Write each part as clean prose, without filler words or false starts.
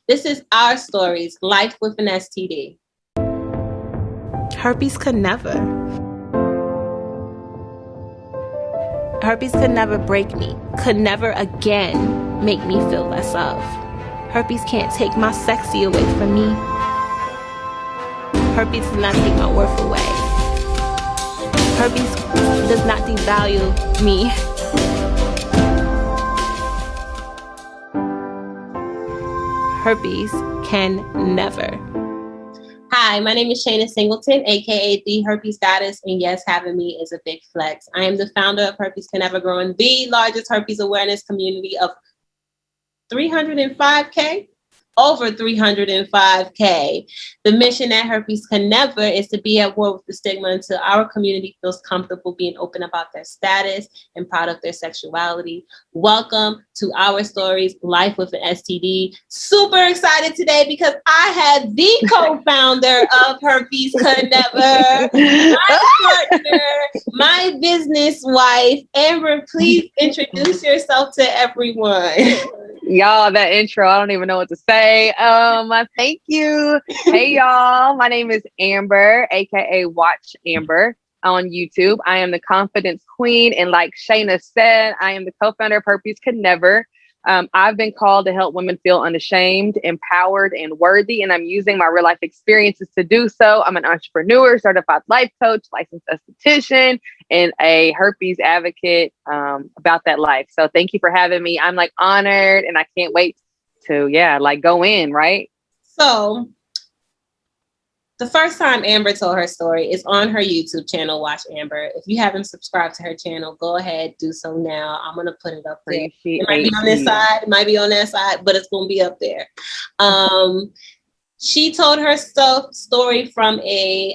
This is Our Stories, Life with an STD. Herpes could never. Herpes could never break me, could never again make me feel less of. Herpes can't take my sexy away from me. Herpes does not take my worth away. Herpes does not devalue me. Herpes can never. Hi, my name is Shayna Singleton, aka the Herpes Goddess, and yes, having me is a big flex. I am the founder of Herpes Can Never, growing the largest herpes awareness community of 305K. Over 305K. The mission at Herpes Can Never is to be at war with the stigma until our community feels comfortable being open about their status and proud of their sexuality. Welcome to Our Stories, Life with an STD. Super excited today because I had the co-founder of Herpes Can Never, my partner, my business wife. Amber, please introduce yourself to everyone. Y'all, that intro, I don't even know what to say. Thank you. Hey, y'all. My name is Amber, aka Watch Amber on YouTube. I am the confidence queen. And like Shayna said, I am the co-founder of Herpes Can Never. I've been called to help women feel unashamed, empowered, and worthy. And I'm using my real life experiences to do so. I'm an entrepreneur, certified life coach, licensed esthetician, and a herpes advocate about that life. So thank you for having me. I'm like honored and I can't wait to, go in, right? So the first time Amber told her story is on her YouTube channel, Watch Amber. If you haven't subscribed to her channel, go ahead, do so now. I'm going to put it up there. It might be on this side, it might be on that side, but it's going to be up there. She told her story from a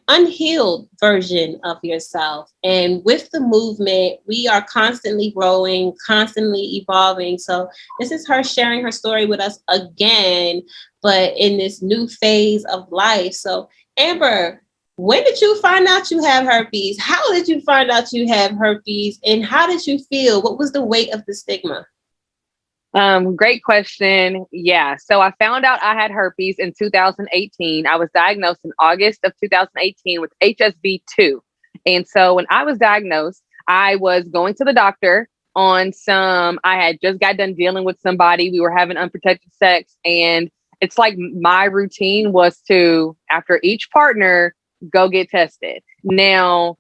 unhealed version of yourself. And with the movement, we are constantly growing, constantly evolving. So this is her sharing her story with us again, but in this new phase of life. So Amber, when did you find out you have herpes? How did you find out you have herpes? And how did you feel? What was the weight of the stigma? Great question. Yeah. So I found out I had herpes in 2018. I was diagnosed in August of 2018 with HSV2. And so when I was diagnosed, I was going to the doctor I had just got done dealing with somebody. We were having unprotected sex. And it's like my routine was to, after each partner, go get tested. Now,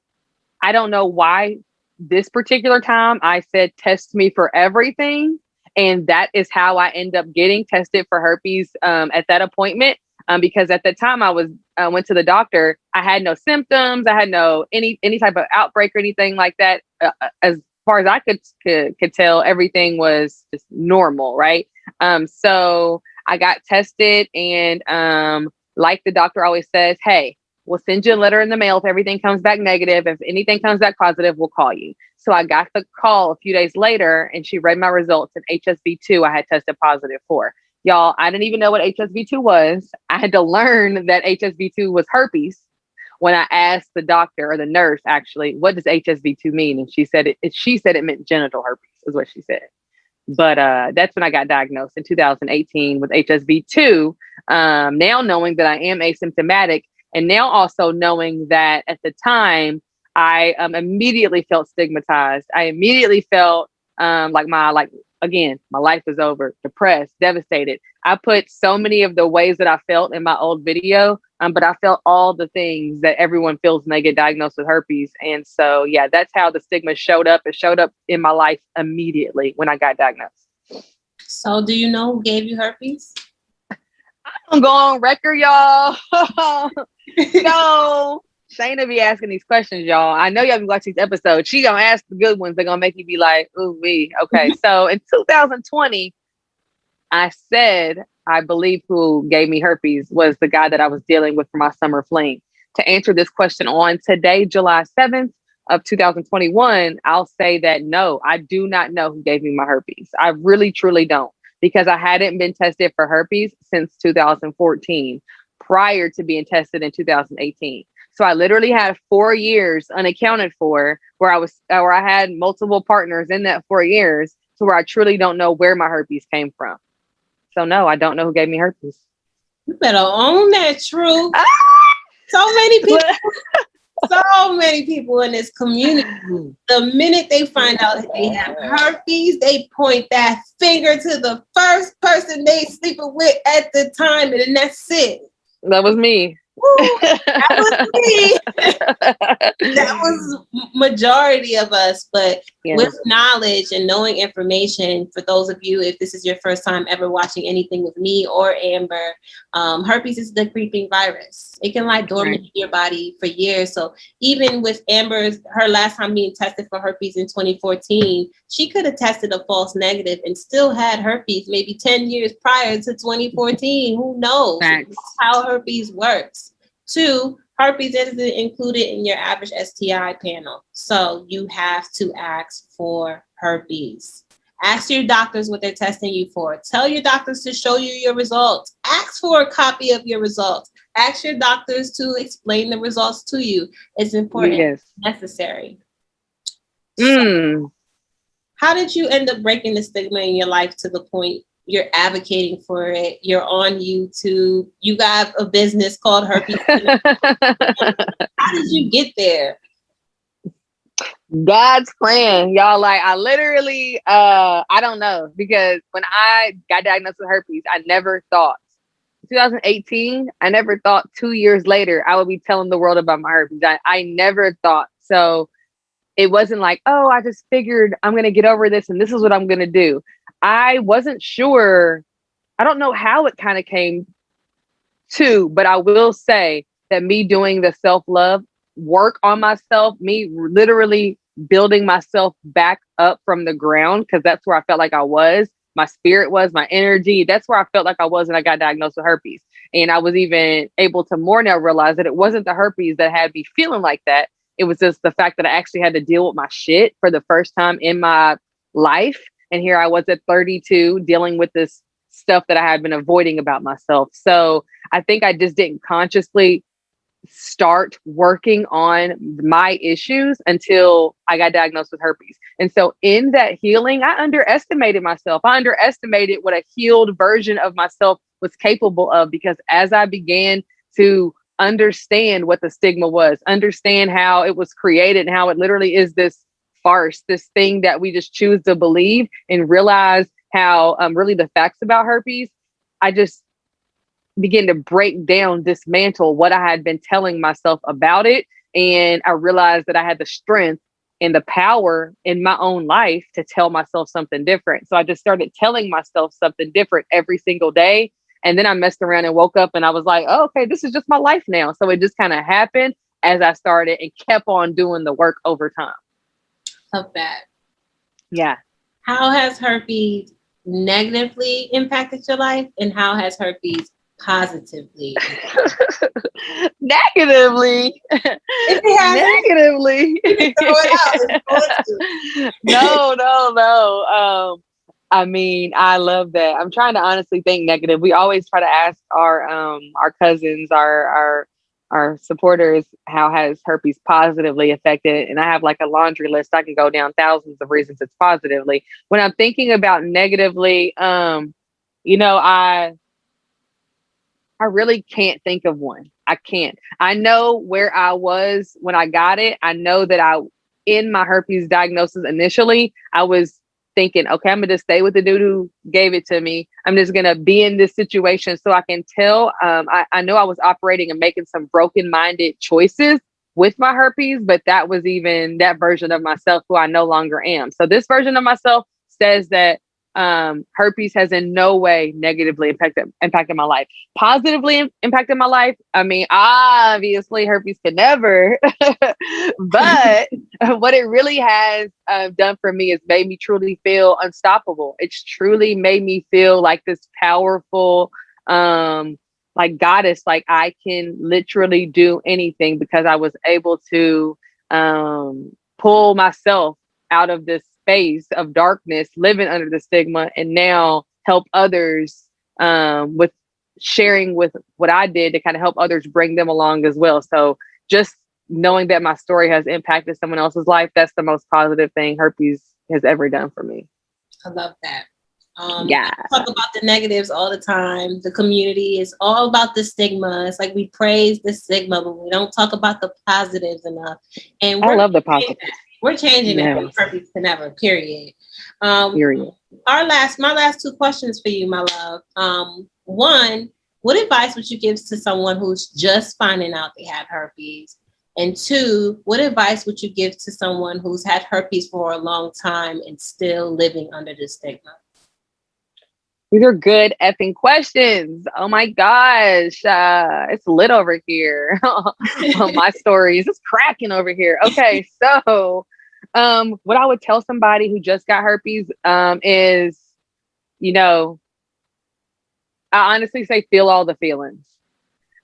I don't know why this particular time I said, test me for everything. And that is how I end up getting tested for herpes at that appointment. Because at the time I went to the doctor, I had no symptoms. I had no any type of outbreak or anything like that. As far as I could tell, everything was just normal, right? So I got tested, and like the doctor always says, hey, we'll send you a letter in the mail if everything comes back negative. If anything comes back positive, we'll call you. So I got the call a few days later, and she read my results, and HSV2 I had tested positive for. Y'all, I didn't even know what HSV2 was. I had to learn that HSV2 was herpes when I asked the doctor, or the nurse actually, what does HSV2 mean? And she said it meant genital herpes, is what she said. But that's when I got diagnosed in 2018 with HSV2. Now knowing that I am asymptomatic, and now also knowing that at the time, I immediately felt stigmatized. I immediately felt like my life is over, depressed, devastated. I put so many of the ways that I felt in my old video, but I felt all the things that everyone feels when they get diagnosed with herpes. And so, yeah, that's how the stigma showed up. It showed up in my life immediately when I got diagnosed. So do you know who gave you herpes? I'm going on record, y'all. No. Shayna be asking these questions, y'all. I know y'all been watching these episodes. She gonna ask the good ones. They're gonna make you be like, ooh, me. Okay. So in 2020, I said, I believe who gave me herpes was the guy that I was dealing with for my summer fling. To answer this question on today, July 7th of 2021, I'll say that no, I do not know who gave me my herpes. I really, truly don't, because I hadn't been tested for herpes since 2014, prior to being tested in 2018. So I literally had 4 years unaccounted for where I had multiple partners in that 4 years, to where I truly don't know where my herpes came from. So no, I don't know who gave me herpes. You better own that truth. So many people in this community, the minute they find out that they have herpes, they point that finger to the first person they sleeping with at the time, and then that's it. That was me. Woo, that was me. That was majority of us, but with knowledge and knowing information, for those of you, if this is your first time ever watching anything with me or Amber, herpes is the creeping virus. It can lie dormant in your body for years. So even with Amber's, her last time being tested for herpes in 2014, she could have tested a false negative and still had herpes maybe 10 years prior to 2014. Who knows? That's how herpes works. 2, herpes isn't included in your average STI panel. So you have to ask for herpes. Ask your doctors what they're testing you for. Tell your doctors to show you your results. Ask for a copy of your results. Ask your doctors to explain the results to you. It's important. Yes. Necessary. So, how did you end up breaking the stigma in your life to the point you're advocating for it? You're on YouTube. You got a business called Herpes. How did you get there? God's plan, y'all. Like, I literally, I don't know, because when I got diagnosed with herpes, I never thought 2018, I never thought 2 years later I would be telling the world about my herpes. I never thought. So it wasn't like, oh, I just figured I'm going to get over this and this is what I'm going to do. I wasn't sure. I don't know how it kind of came to, but I will say that me doing the self-love work on myself, me literally building myself back up from the ground, because that's where I felt like I was. My spirit was, my energy. That's where I felt like I was when I got diagnosed with herpes. And I was even able to more now realize that it wasn't the herpes that had me feeling like that. It was just the fact that I actually had to deal with my shit for the first time in my life. And here I was at 32 dealing with this stuff that I had been avoiding about myself. So I think I just didn't consciously start working on my issues until I got diagnosed with herpes. And so in that healing, I underestimated myself. I underestimated what a healed version of myself was capable of, because as I began to understand what the stigma was, understand how it was created and how it literally is this farce, this thing that we just choose to believe, and realize how really the facts about herpes, I just begin to break down, dismantle what I had been telling myself about it. And I realized that I had the strength and the power in my own life to tell myself something different. So I just started telling myself something different every single day. And then I messed around and woke up and I was like, oh, okay, this is just my life now. So it just kind of happened as I started and kept on doing the work over time. Love that. Yeah. How has herpes negatively impacted your life, and how has herpes positively? Negatively. If it has negatively. No. I mean, I love that. I'm trying to honestly think negative. We always try to ask our cousins, our supporters, how has herpes positively affected? And I have like a laundry list. I can go down thousands of reasons it's positively. When I'm thinking about negatively, I really can't think of one. I can't. I know where I was when I got it. I know that in my herpes diagnosis initially, I was thinking, okay, I'm going to stay with the dude who gave it to me. I'm just going to be in this situation so I can tell. I know I was operating and making some broken-minded choices with my herpes, but that was even that version of myself who I no longer am. So this version of myself says that herpes has in no way negatively impacted my life. Positively impacted my life. I mean, obviously herpes could never, but what it really has done for me is made me truly feel unstoppable. It's truly made me feel like this powerful, like goddess, like I can literally do anything, because I was able to pull myself out of this space of darkness, living under the stigma, and now help others with sharing with what I did to kind of help others, bring them along as well. So just knowing that my story has impacted someone else's life, that's the most positive thing herpes has ever done for me. I love that. Yeah. Talk about the negatives all the time. The community is all about the stigma. It's like we praise the stigma, but we don't talk about the positives enough. And I love the positives. We're changing it. Herpes can never. Period. Period. My last two questions for you, my love. One, what advice would you give to someone who's just finding out they have herpes? And two, what advice would you give to someone who's had herpes for a long time and still living under the stigma? These are good effing questions. Oh my gosh. It's lit over here. My stories. It's cracking over here. Okay. So, what I would tell somebody who just got herpes, is, I honestly say feel all the feelings,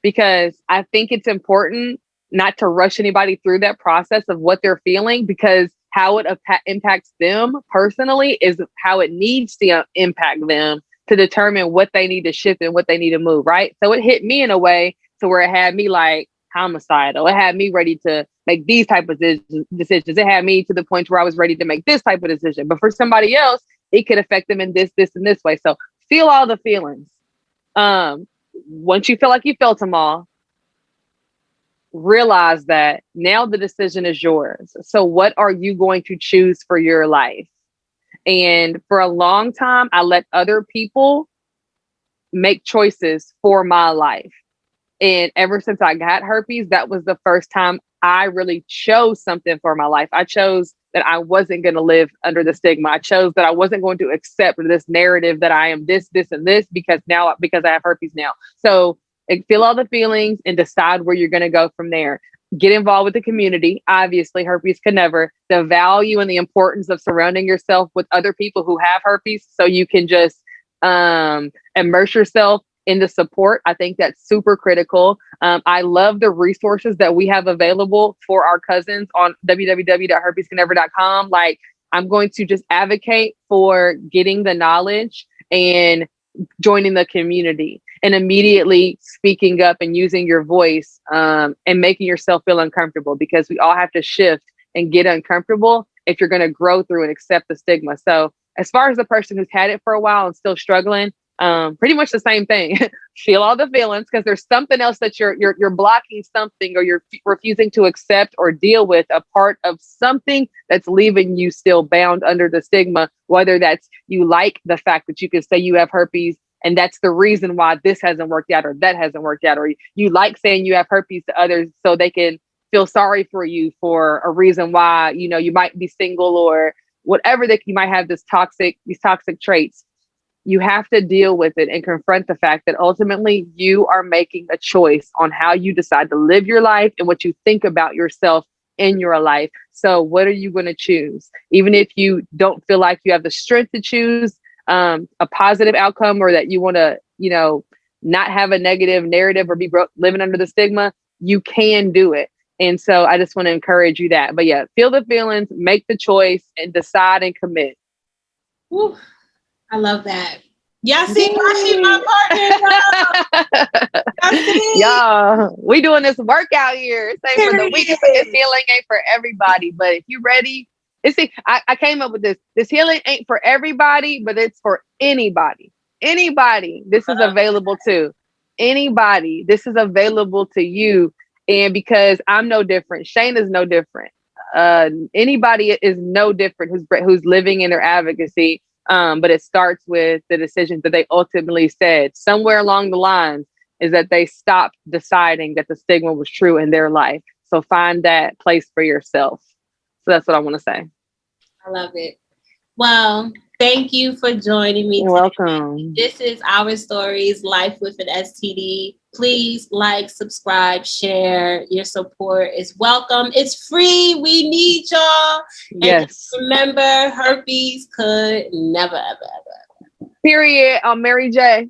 because I think it's important not to rush anybody through that process of what they're feeling, because how it impacts them personally is how it needs to impact them to determine what they need to shift and what they need to move, right? So it hit me in a way to where it had me like homicidal. It had me ready to make these type of decisions. It had me to the point where I was ready to make this type of decision. But for somebody else, it could affect them in this, and this way. So feel all the feelings. Once you feel like you felt them all, realize that now the decision is yours. So what are you going to choose for your life? And for a long time, I let other people make choices for my life. And ever since I got herpes, that was the first time I really chose something for my life. I chose that I wasn't going to live under the stigma. I chose that I wasn't going to accept this narrative that I am this, and this because I have herpes now. So feel all the feelings and decide where you're going to go from there. Get involved with the community. Obviously, herpes can never. The value and the importance of surrounding yourself with other people who have herpes, so you can just immerse yourself in the support. I think that's super critical. I love the resources that we have available for our cousins on www.herpescannever.com. Like, I'm going to just advocate for getting the knowledge and joining the community and immediately speaking up and using your voice, and making yourself feel uncomfortable, because we all have to shift and get uncomfortable if you're going to grow through and accept the stigma. So as far as the person who's had it for a while and still struggling, pretty much the same thing. Feel all the feelings, because there's something else that you're blocking something, or you're refusing to accept or deal with a part of something that's leaving you still bound under the stigma, whether that's you like the fact that you can say you have herpes and that's the reason why this hasn't worked out or that hasn't worked out, or you like saying you have herpes to others so they can feel sorry for you for a reason why, you might be single or whatever, that you might have these toxic traits. You have to deal with it and confront the fact that ultimately you are making a choice on how you decide to live your life and what you think about yourself in your life. So what are you going to choose? Even if you don't feel like you have the strength to choose a positive outcome, or that you want to, not have a negative narrative or be living under the stigma, you can do it. And so I just want to encourage you that. But yeah, feel the feelings, make the choice, and decide and commit. Woo. I love that. Y'all see my partner. Y'all, we doing this workout here. It's ain't for the weak. This healing ain't for everybody. But if you're ready, I came up with this. This healing ain't for everybody, but it's for anybody. Anybody, this is available to. Anybody, this is available to you. And because I'm no different, Shane is no different. Anybody is no different who's living in their advocacy. But it starts with the decisions that they ultimately said somewhere along the lines, is that they stopped deciding that the stigma was true in their life. So find that place for yourself. So that's what I want to say. I love it. Well, thank you for joining me. You're welcome. This is Our Stories, Life with an STD. Please like, subscribe, share. Your support is welcome. It's free. We need y'all. Yes. And remember, herpes could never, ever, ever. Period. I'm Mary J.